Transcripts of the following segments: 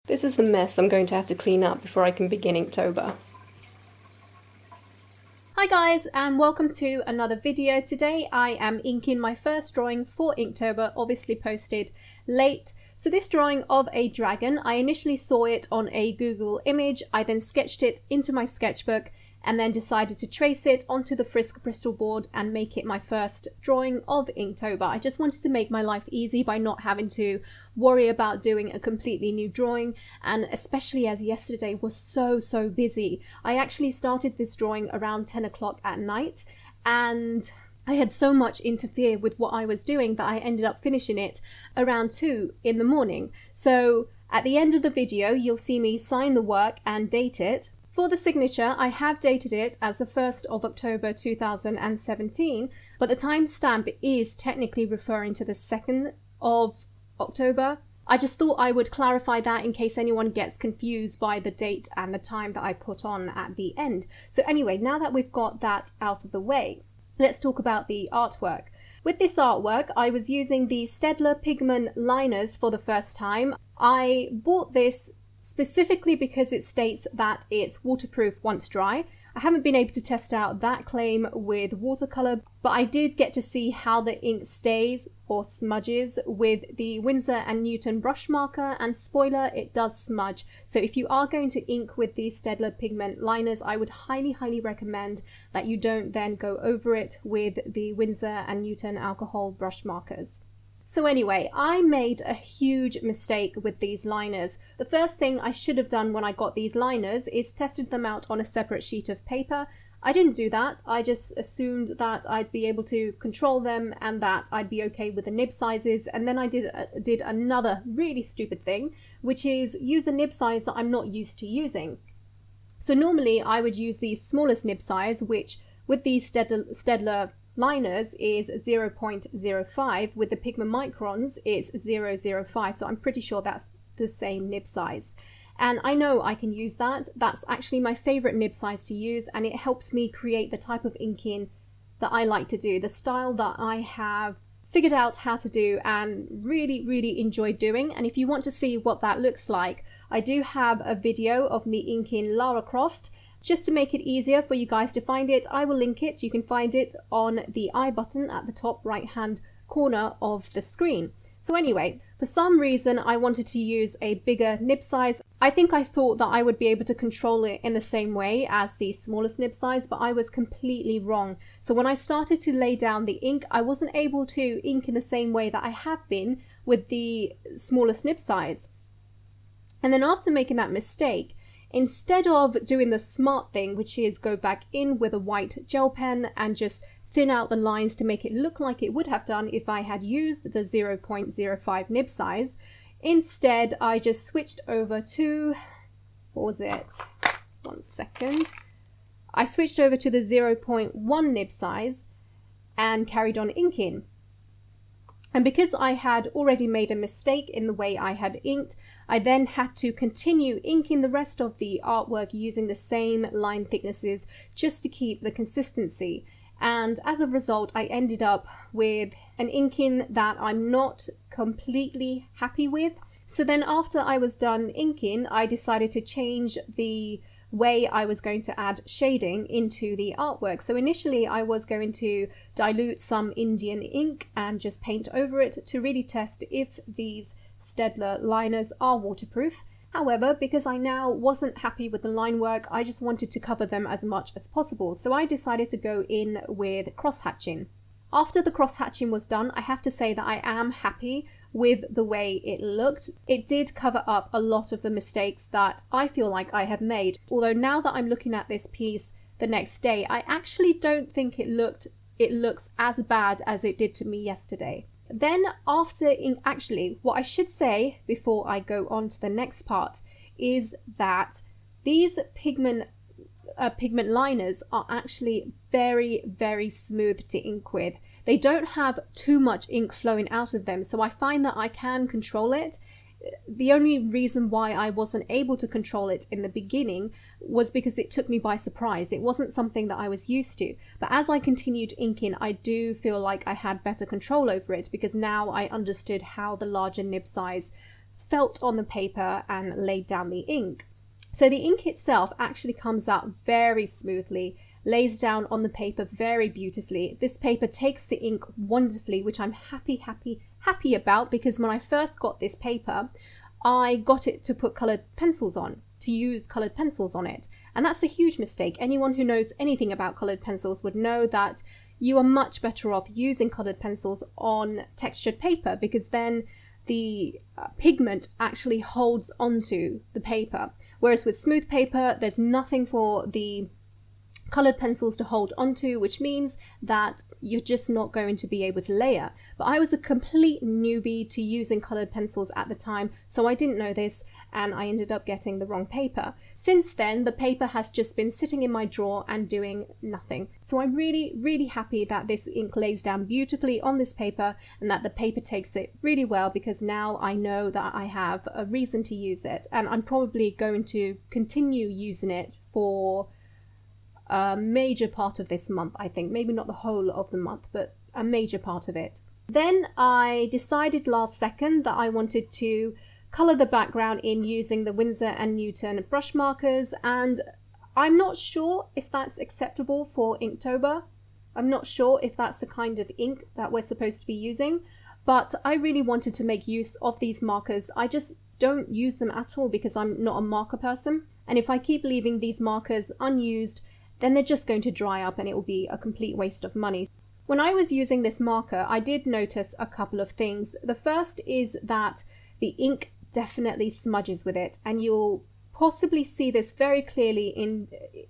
This is the mess I'm going to have to clean up before I can begin Inktober. Hi guys, and welcome to another video. Today I am inking my first drawing for Inktober, obviously posted late. So this drawing of a dragon, I initially saw it on a Google image, I then sketched it into my sketchbook and then decided to trace it onto the Frisk Bristol board and make it my first drawing of Inktober. I just wanted to make my life easy by not having to worry about doing a completely new drawing, and especially as yesterday was so busy. I actually started this drawing around 10 o'clock at night and I had so much interfere with what I was doing that I ended up finishing it around 2 in the morning. So at the end of the video you'll see me sign the work and date it. For the signature, I have dated it as the 1st of October 2017, but the timestamp is technically referring to the 2nd of October. I just thought I would clarify that in case anyone gets confused by the date and the time that I put on at the end. So anyway, now that we've got that out of the way, let's talk about the artwork. With this artwork, I was using the Staedtler Pigment liners for the first time. I bought this specifically because it states that it's waterproof once dry. I haven't been able to test out that claim with watercolor, but I did get to see how the ink stays or smudges with the Winsor & Newton brush marker, and spoiler, it does smudge. So if you are going to ink with the Staedtler Pigment liners, I would highly recommend that you don't then go over it with the Winsor & Newton alcohol brush markers. So anyway, I made a huge mistake with these liners. The first thing I should have done when I got these liners is tested them out on a separate sheet of paper. I didn't do that. I just assumed that I'd be able to control them and that I'd be okay with the nib sizes, and then I did another really stupid thing, which is use a nib size that I'm not used to using. So normally I would use the smallest nib size, which with these Staedtler liners is 0.05, with the Pigment microns it's 0.05, so I'm pretty sure that's the same nib size. And I know I can use that. That's actually my favorite nib size to use, and it helps me create the type of inking that I like to do, the style that I have figured out how to do and really enjoy doing. And if you want to see what that looks like, I do have a video of me inking Lara Croft. Just to make it easier for you guys to find it, I will link it. You can find it on the I button at the top right hand corner of the screen. So anyway, for some reason I wanted to use a bigger nib size. I thought that I would be able to control it in the same way as the smallest nib size, but I was completely wrong. So when I started to lay down the ink, I wasn't able to ink in the same way that I have been with the smallest nib size. And then after making that mistake, instead of doing the smart thing, which is go back in with a white gel pen and just thin out the lines to make it look like it would have done if I had used the 0.05 nib size, instead I just switched over to, what was it? 1 second. I switched over to the 0.1 nib size and carried on inking. And because I had already made a mistake in the way I had inked, I then had to continue inking the rest of the artwork using the same line thicknesses just to keep the consistency. And as a result, I ended up with an inking that I'm not completely happy with. So then after I was done inking, I decided to change the way I was going to add shading into the artwork. So initially I was going to dilute some Indian ink and just paint over it to really test if these Staedtler liners are waterproof. However, because I now wasn't happy with the line work, I just wanted to cover them as much as possible. So I decided to go in with cross-hatching. After the cross-hatching was done, I have to say that I am happy with the way it looked. It did cover up a lot of the mistakes that I feel like I have made. Although now that I'm looking at this piece the next day, I actually don't think it looks as bad as it did to me yesterday. Then actually, what I should say before I go on to the next part is that these pigment liners are actually very smooth to ink with. They don't have too much ink flowing out of them, so I find that I can control it. The only reason why I wasn't able to control it in the beginning was because it took me by surprise. It wasn't something that I was used to. But as I continued inking, I do feel like I had better control over it because now I understood how the larger nib size felt on the paper and laid down the ink. So the ink itself actually comes out very smoothly, lays down on the paper very beautifully. This paper takes the ink wonderfully, which I'm happy about, because when I first got this paper, I got it to put coloured pencils on, to use coloured pencils on it. And that's a huge mistake. Anyone who knows anything about coloured pencils would know that you are much better off using coloured pencils on textured paper, because then the pigment actually holds onto the paper. Whereas with smooth paper, there's nothing for the coloured pencils to hold onto, which means that you're just not going to be able to layer. But I was a complete newbie to using coloured pencils at the time, so I didn't know this, and I ended up getting the wrong paper. Since then, the paper has just been sitting in my drawer and doing nothing. So I'm really happy that this ink lays down beautifully on this paper, and that the paper takes it really well, because now I know that I have a reason to use it, and I'm probably going to continue using it for a major part of this month, I think. Maybe not the whole of the month, but a major part of it. Then I decided last second that I wanted to colour the background in using the Winsor & Newton brush markers, and I'm not sure if that's acceptable for Inktober. I'm not sure if that's the kind of ink that we're supposed to be using, but I really wanted to make use of these markers. I just don't use them at all because I'm not a marker person, and if I keep leaving these markers unused, then they're just going to dry up and it will be a complete waste of money. When I was using this marker, I did notice a couple of things. The first is that the ink definitely smudges with it, and you'll possibly see this very clearly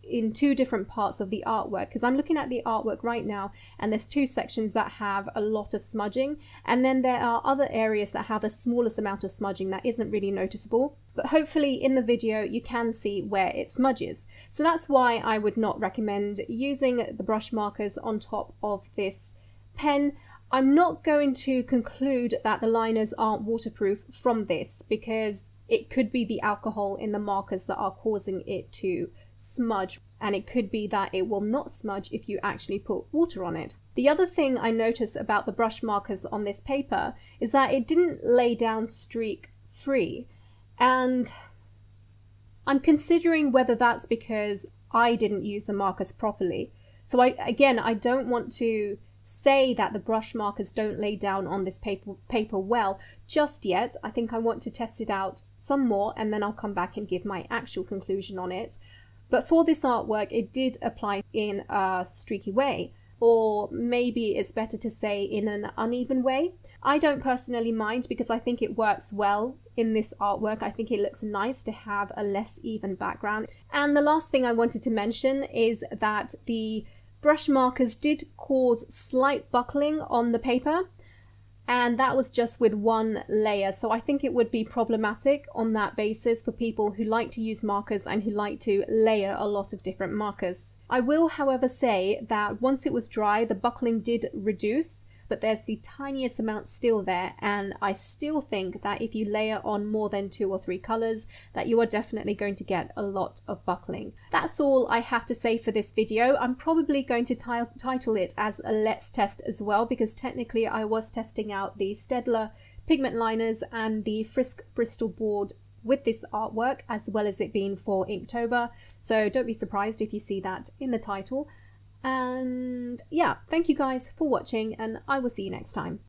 in two different parts of the artwork, because I'm looking at the artwork right now and there's two sections that have a lot of smudging, and then there are other areas that have the smallest amount of smudging that isn't really noticeable, but hopefully in the video you can see where it smudges. So that's why I would not recommend using the brush markers on top of this pen. I'm not going to conclude that the liners aren't waterproof from this, because it could be the alcohol in the markers that are causing it to smudge, and it could be that it will not smudge if you actually put water on it. The other thing I noticed about the brush markers on this paper is that it didn't lay down streak free, and I'm considering whether that's because I didn't use the markers properly. So I don't want to say that the brush markers don't lay down on this paper well just yet. I think I want to test it out some more, and then I'll come back and give my actual conclusion on it. But for this artwork, it did apply in a streaky way, or maybe it's better to say in an uneven way. I don't personally mind, because I think it works well in this artwork. I think it looks nice to have a less even background. And the last thing I wanted to mention is that the brush markers did cause slight buckling on the paper, and that was just with one layer. So I think it would be problematic on that basis for people who like to use markers and who like to layer a lot of different markers. I will, however, say that once it was dry, the buckling did reduce, but there's the tiniest amount still there, and I still think that if you layer on more than 2 or 3 colors, that you are definitely going to get a lot of buckling. That's all I have to say for this video. I'm probably going to title it as a Let's Test as well, because technically I was testing out the Staedtler pigment liners and the Frisk Bristol board with this artwork, as well as it being for Inktober, so don't be surprised if you see that in the title. And yeah, thank you guys for watching, and I will see you next time.